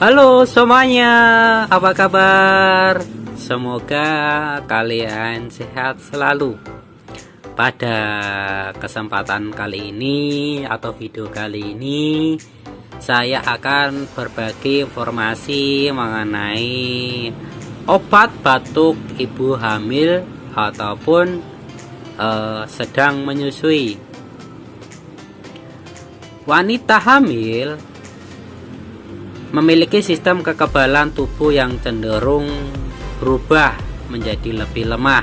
Halo semuanya, apa kabar? Semoga kalian sehat selalu. Pada kesempatan kali ini atau video kali ini, saya akan berbagi informasi mengenai obat batuk ibu hamil ataupun sedang menyusui. Wanita hamil memiliki sistem kekebalan tubuh yang cenderung berubah menjadi lebih lemah.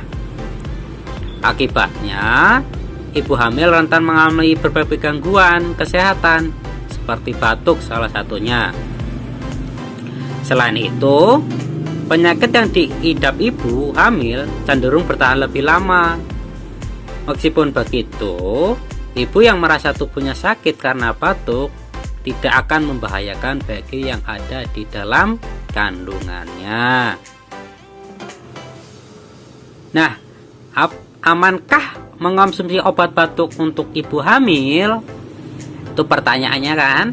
Akibatnya, ibu hamil rentan mengalami berbagai gangguan kesehatan seperti batuk salah satunya. Selain itu, penyakit yang diidap ibu hamil cenderung bertahan lebih lama. Meskipun begitu, ibu yang merasa tubuhnya sakit karena batuk tidak akan membahayakan bagi yang ada di dalam kandungannya. Nah, amankah mengonsumsi obat batuk untuk ibu hamil? Itu pertanyaannya kan?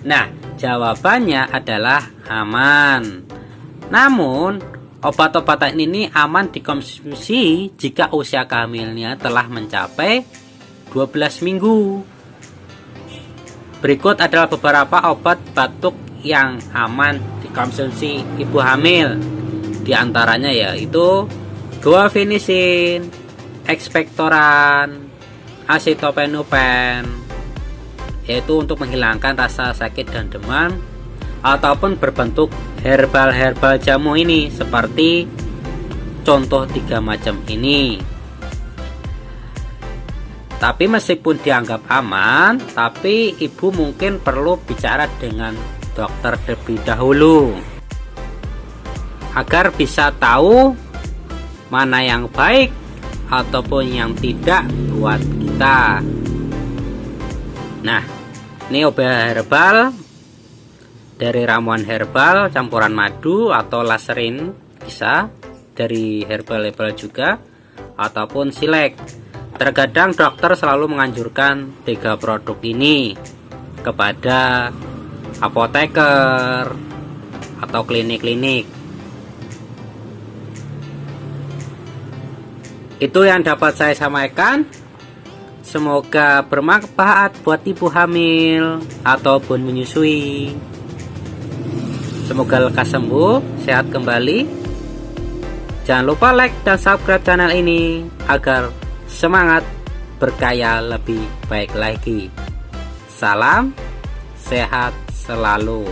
Nah, jawabannya adalah aman. Namun, obat-obatan ini aman dikonsumsi jika usia kehamilannya telah mencapai 12 minggu. Berikut adalah beberapa obat batuk yang aman dikonsumsi ibu hamil. Di antaranya yaitu guaifenesin, ekspektoran, acetaminophen, yaitu untuk menghilangkan rasa sakit dan demam, ataupun berbentuk herbal jamu ini seperti contoh 3 macam ini. Tapi meskipun dianggap aman, tapi ibu mungkin perlu bicara dengan dokter terlebih dahulu agar bisa tahu mana yang baik ataupun yang tidak buat kita. Nah, ini obat herbal dari ramuan herbal campuran madu atau laserin, bisa dari herbal juga ataupun silek. Terkadang dokter selalu menganjurkan 3 produk ini kepada apoteker atau klinik-klinik. Itu yang dapat saya sampaikan. Semoga bermanfaat buat ibu hamil ataupun menyusui. Semoga lekas sembuh, sehat kembali. Jangan lupa like dan subscribe channel ini agar semangat berkaya lebih baik lagi. Salam sehat selalu.